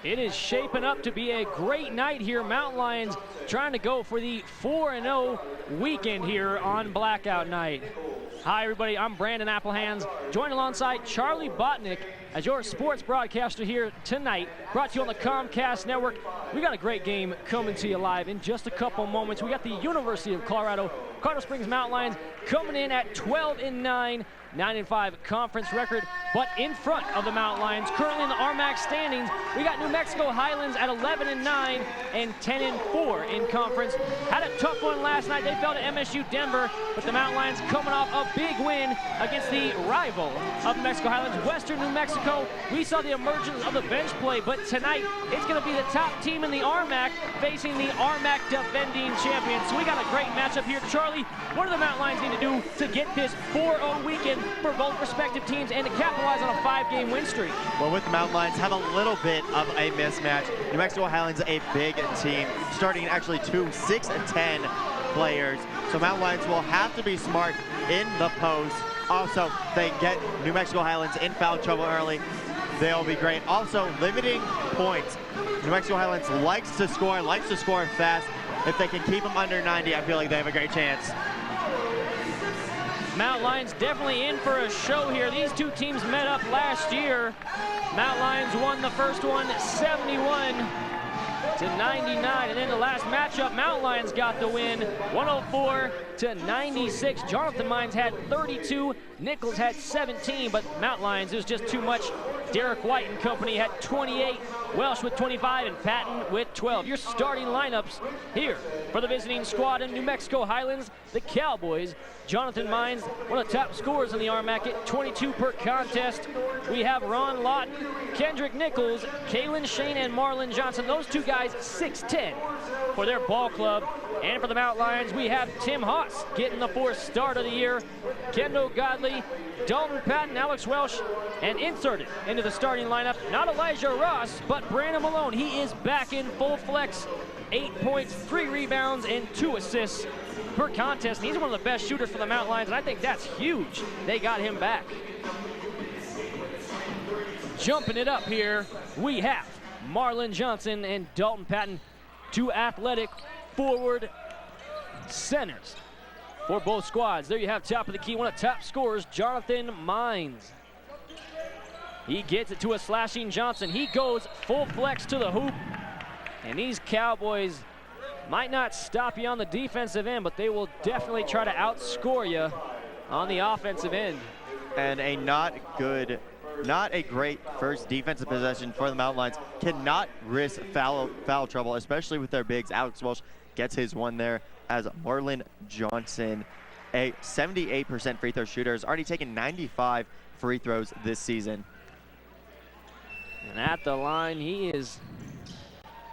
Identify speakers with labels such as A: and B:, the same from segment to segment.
A: It is shaping up to be a great night here. Mountain Lions trying to go for the 4-0 weekend here on Blackout Night. Hi, everybody. I'm Brandon Applehands, joined alongside Charlie Botnick as your sports broadcaster here tonight, brought to you on the Comcast Network. We got a great game coming to you live in just a couple moments. We got the University of Colorado Colorado Springs Mountain Lions coming in at 12-9, 9-5 conference record, but in front of the Mountain Lions, currently in the RMAC standings, we got New Mexico Highlands at 11-9 and 10-4 in conference. Had a tough one last night. They fell to MSU Denver, but the Mountain Lions coming off a big win against the rival of New Mexico Highlands, Western New Mexico. We saw the emergence of the bench play, but tonight it's going to be the top team in the RMAC facing the RMAC defending champions. So we got a great matchup here. Charlie, what do the Mountain Lions need to do to get this 4-0 weekend for both respective teams and to capitalize on a 5-game win streak?
B: Well, with the Mountain Lions have a little bit of a mismatch. New Mexico Highlands a big team, starting actually 2 6-10 players. So Mountain Lions will have to be smart in the post. Also, they get New Mexico Highlands in foul trouble early. They'll be great. Also, limiting points. New Mexico Highlands likes to score fast. If they can keep them under 90, I feel like they have a great chance.
A: Mountain Lions definitely in for a show here. These two teams met up last year. Mountain Lions won the first one 71-99, and then the last matchup, Mountain Lions got the win 104-96. Jonathan Mines had 32, Nichols had 17, but Mountain Lions, it was just too much. Derek White and company had 28, Welsh with 25, and Patton with 12. Your starting lineups here for the visiting squad in New Mexico Highlands, the Cowboys. Jonathan Mines, one of the top scorers in the RMAC at 22 per contest. We have Ron Lawton, Kendrick Nichols, Kalen Shane, and Marlon Johnson. Those two guys 6'10" for their ball club. And for the Mountain Lions, we have Tim Haas getting the 4th start of the year. Kendall Godley, Dalton Patton, Alex Welsh, and inserted into the starting lineup, not Elijah Ross, but Brandon Malone. He is back in full flex, 8 points, 3 rebounds, and 2 assists per contest. And he's one of the best shooters for the Mountain Lions, and I think that's huge. They got him back. Jumping it up here, we have Marlon Johnson and Dalton Patton, 2 athletic forward centers for both squads. There you have top of the key, one of the top scorers, Jonathan Mines. He gets it to a slashing Johnson. He goes full flex to the hoop, and these Cowboys might not stop you on the defensive end, but they will definitely try to outscore you on the offensive end.
B: And a not a great first defensive possession for the Mountain Lions. Cannot risk foul trouble, especially with their bigs. Alex Welsh gets his one there as Marlon Johnson, a 78% free throw shooter, has already taken 95 free throws this season.
A: And at the line, he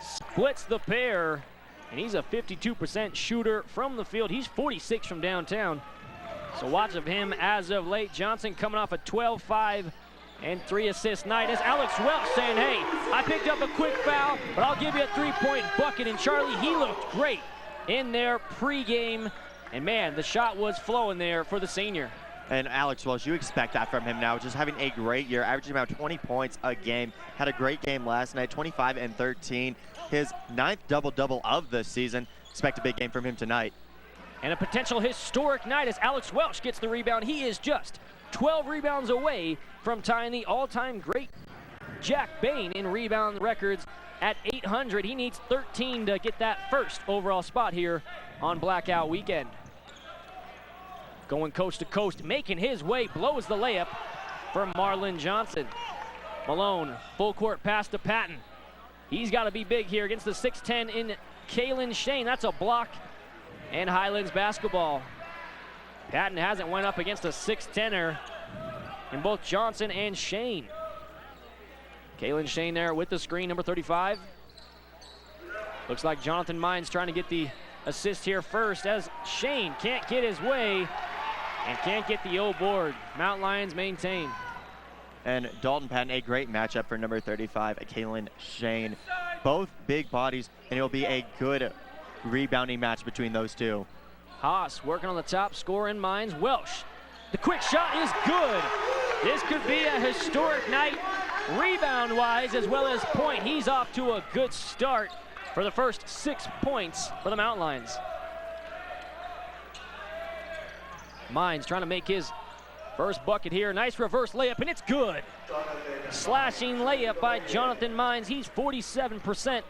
A: splits the pair, and he's a 52% shooter from the field. He's 46 from downtown. So watch of him as of late. Johnson coming off a 12-5 and 3 assist night. As Alex Welch saying, hey, I picked up a quick foul, but I'll give you a 3-point bucket. And Charlie, he looked great in their pregame. And man, the shot was flowing there for the senior.
B: And Alex Welsh, you expect that from him now, just having a great year, averaging about 20 points a game. Had a great game last night, 25 and 13. His 9th double-double of the season. Expect a big game from him tonight.
A: And a potential historic night as Alex Welch gets the rebound. He is just 12 rebounds away from tying the all-time great Jack Bain in rebound records at 800. He needs 13 to get that first overall spot here on Blackout Weekend. Going coast to coast, making his way, blows the layup for Marlon Johnson. Malone, full court pass to Patton. He's got to be big here against the 6'10" in Kalen Shane. That's a block, and Highlands basketball. Patton hasn't went up against a 6'10"er in both Johnson and Shane. Kalen Shane there with the screen, number 35. Looks like Jonathan Mines trying to get the assist here first as Shane can't get his way and can't get the O board. Mountain Lions maintain.
B: And Dalton Patton, a great matchup for number 35, Kalen Shane. Both big bodies, and it'll be a good rebounding match between those two.
A: Haas working on the top scorer in Mines. Welsh, the quick shot is good. This could be a historic night rebound-wise as well as point. He's off to a good start for the first 6 points for the Mountain Lions. Mines trying to make his first bucket here. Nice reverse layup, and it's good. Slashing layup by Jonathan Mines. He's 47%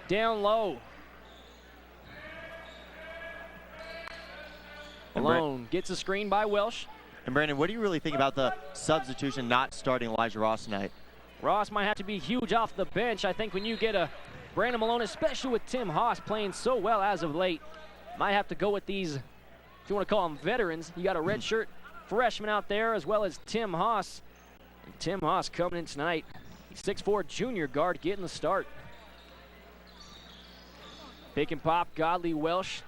A: down low. Malone gets a screen by Welsh.
B: And Brandon, what do you really think about the substitution not starting Elijah Ross tonight?
A: Ross might have to be huge off the bench. I think when you get a Brandon Malone, especially with Tim Haas playing so well as of late, might have to go with these, if you want to call them veterans. You got a redshirt freshman out there as well as Tim Haas. And Tim Haas coming in tonight. He's 6'4" junior guard getting the start. Pick and pop, Godley, Welsh.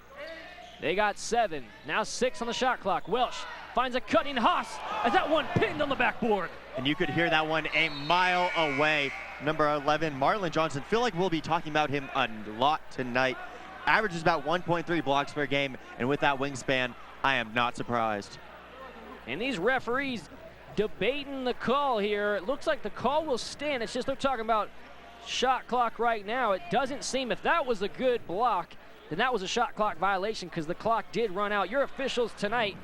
A: They got 7, now 6 on the shot clock. Welsh finds a cutting Haas as that one pinned on the backboard.
B: And you could hear that one a mile away. Number 11, Marlon Johnson. Feel like we'll be talking about him a lot tonight. Averages about 1.3 blocks per game, and with that wingspan, I am not surprised.
A: And these referees debating the call here. It looks like the call will stand. It's just they're talking about shot clock right now. It doesn't seem, if that was a good block, then that was a shot clock violation because the clock did run out. Your officials tonight,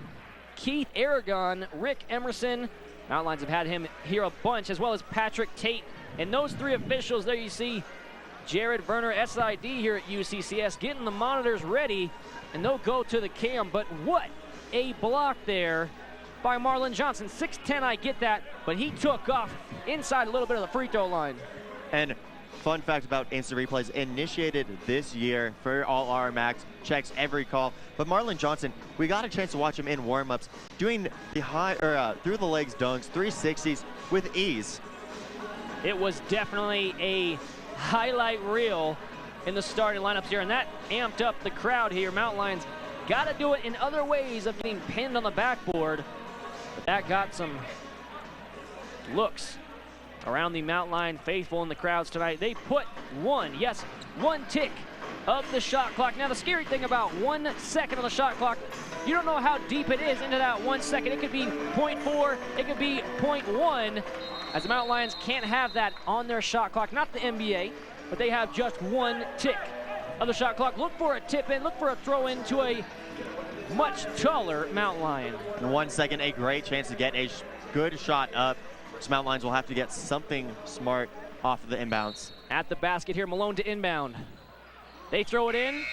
A: Keith Aragon, Rick Emerson. Mountain Lions have had him here a bunch, as well as Patrick Tate. And those 3 officials there you see Jared Verner, SID here at UCCS, getting the monitors ready, and they'll go to the cam. But what a block there by Marlon Johnson. 6'10", I get that, but he took off inside a little bit of the free throw line.
B: And fun fact about instant replays, initiated this year for all RMAX, checks every call. But Marlon Johnson, we got a chance to watch him in warm-ups, doing the through the legs dunks, 360s with ease.
A: It was definitely a highlight reel in the starting lineups here, and that amped up the crowd here. Mountain Lions got to do it in other ways of getting pinned on the backboard, but that got some looks around the Mountain Lion faithful in the crowds tonight. They put one tick of the shot clock. Now the scary thing about 1 second on the shot clock, you don't know how deep it is into that 1 second. It could be 0.4, it could be 0.1, as the Mountain Lions can't have that on their shot clock. Not the NBA, but they have just 1 tick of the shot clock. Look for a tip in, look for a throw in to a much taller Mountain Lion.
B: In 1 second, a great chance to get a good shot up. So Mountain Lions will have to get something smart off of the inbounds.
A: At the basket here, Malone to inbound. They throw it in,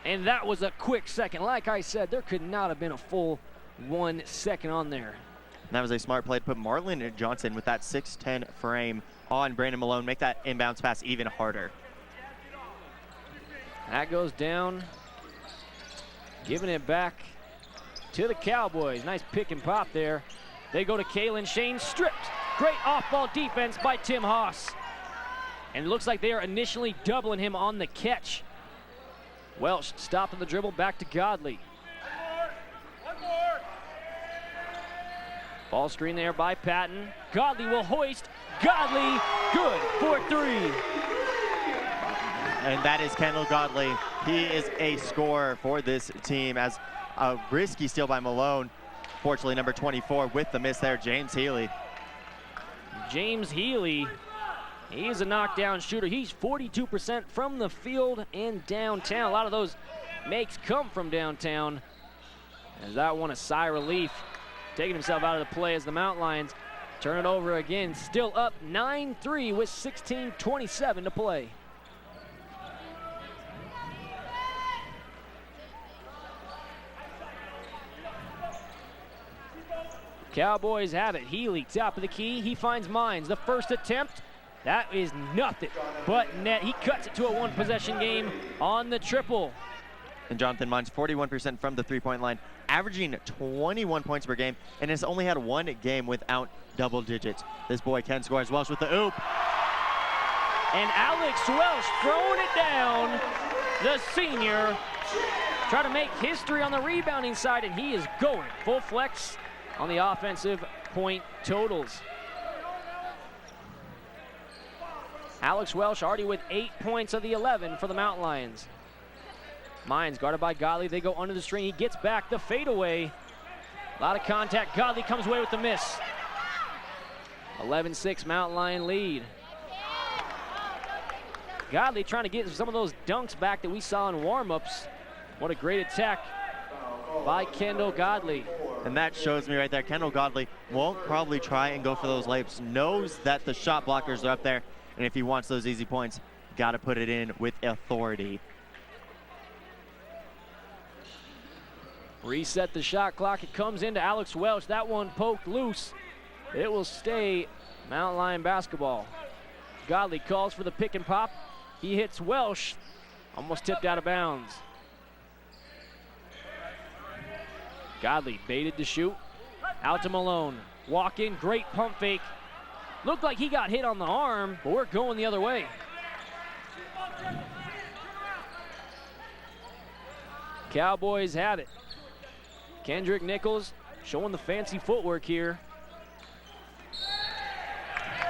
A: and that was a quick second. Like I said, there could not have been a full 1 second on there.
B: And that was a smart play to put Marlon Johnson with that 6'10" frame on Brandon Malone, make that inbounds pass even harder.
A: That goes down, giving it back to the Cowboys. Nice pick and pop there. They go to Kalen Shane, stripped. Great off-ball defense by Tim Haas. And it looks like they are initially doubling him on the catch. Welsh stopping the dribble, back to Godley. Ball screen there by Patton. Godley will hoist. Godley, good for 3.
B: And that is Kendall Godley. He is a scorer for this team, as a risky steal by Malone. Fortunately, number 24 with the miss there, James Healy.
A: James Healy, he's a knockdown shooter. He's 42% from the field and downtown. A lot of those makes come from downtown. As that one, a sigh of relief, taking himself out of the play as the Mountain Lions turn it over again. Still up 9-3 with 16:27 to play. Cowboys have it. Healy, top of the key. He finds Mines. The first attempt, that is nothing but net. He cuts it to a 1-possession game on the triple.
B: And Jonathan Mines, 41% from the three-point line, averaging 21 points per game, and has only had 1 game without double digits. This boy can score as Welsh with the oop.
A: And Alex Welsh throwing it down. The senior trying to make history on the rebounding side, and he is going full flex on the offensive point totals. Alex Welsh already with 8 points of the 11 for the Mountain Lions. Mines guarded by Godley. They go under the screen. He gets back the fadeaway. A lot of contact. Godley comes away with the miss. 11-6 Mountain Lion lead. Godley trying to get some of those dunks back that we saw in warm-ups. What a great attack by Kendall Godley.
B: And that shows me right there, Kendall Godley won't probably try and go for those layups, knows that the shot blockers are up there, and if he wants those easy points, got to put it in with authority.
A: Reset the shot clock. It comes into Alex Welch. That one poked loose. It will stay Mountain Lion basketball. Godley calls for the pick and pop. He hits Welsh, almost tipped out of bounds. Godley baited to shoot. Out to Malone. Walk in, great pump fake. Looked like he got hit on the arm, but we're going the other way. Cowboys have it. Kendrick Nichols showing the fancy footwork here.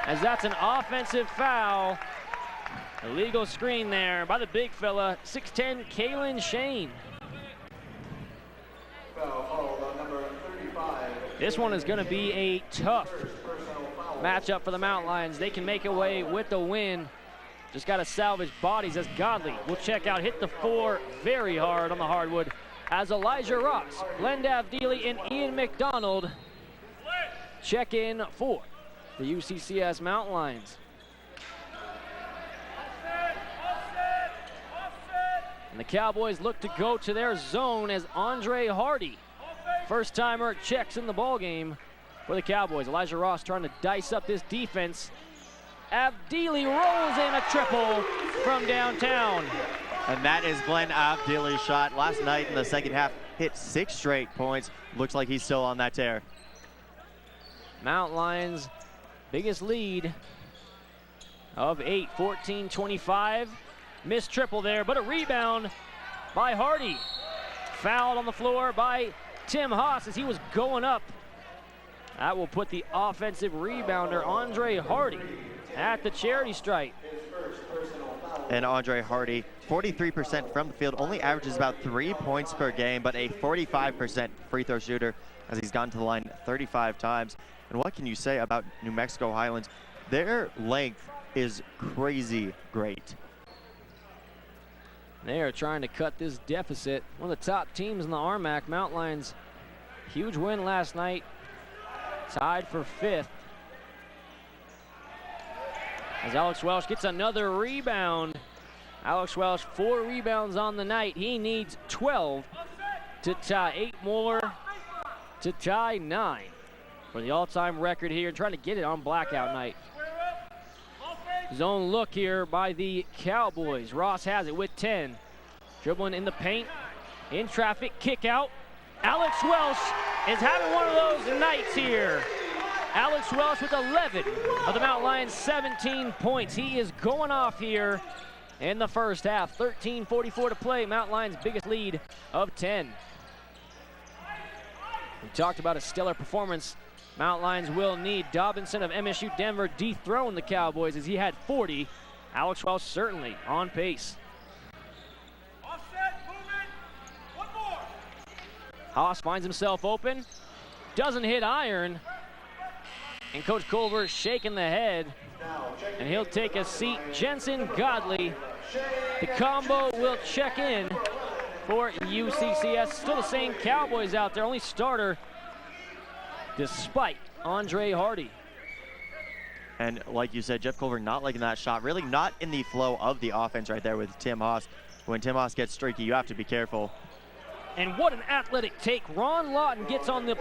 A: As that's an offensive foul. Illegal screen there by the big fella, 6'10", Kalen Shane. This one is going to be a tough matchup for the Mountain Lions. They can make away with the win. Just got to salvage bodies as Godley will check out, hit the 4 very hard on the hardwood as Elijah Ross, Glenn Davdili, and Ian McDonald check in for the UCCS Mountain Lions. And the Cowboys look to go to their zone as Andre Hardy, first-timer, checks in the ball game for the Cowboys. Elijah Ross trying to dice up this defense. Avdili rolls in a triple from downtown.
B: And that is Glenn Avdili's shot. Last night in the second half, hit 6 straight points. Looks like he's still on that tear.
A: Mountain Lions' biggest lead of 8, 14-25. Missed triple there, but a rebound by Hardy. Fouled on the floor by Tim Haas as he was going up. That will put the offensive rebounder, Andre Hardy, at the charity stripe.
B: And Andre Hardy, 43% from the field, only averages about 3 points per game, but a 45% free throw shooter as he's gone to the line 35 times. And what can you say about New Mexico Highlands? Their length is crazy great.
A: They are trying to cut this deficit. One of the top teams in the RMAC. Mountain Lions, huge win last night. Tied for 5th. As Alex Welsh gets another rebound. Alex Welsh, 4 rebounds on the night. He needs 12 to tie, 8 more to tie 9 for the all-time record here. Trying to get it on blackout night. Zone look here by the Cowboys. Ross has it with 10. Dribbling in the paint, in traffic, kick out. Alex Welsh is having one of those nights here. Alex Welsh with 11 of the Mountain Lions' 17 points. He is going off here in the first half. 13:44 to play. Mountain Lions' biggest lead of 10. We talked about a stellar performance. Mountain Lions will need. Dobinson of MSU Denver dethroned the Cowboys as he had 40. Alex Welsh certainly on pace. Haas finds himself open, doesn't hit iron, and Coach Culver shaking the head, and he'll take a seat. Jensen Godley, the combo will check in for UCCS. Still the same Cowboys out there, only starter despite Andre Hardy.
B: And like you said, Jeff Culver not liking that shot, really not in the flow of the offense right there with Tim Haas. When Tim Haas gets streaky, you have to be careful.
A: And what an athletic take. Ron Lawton gets on the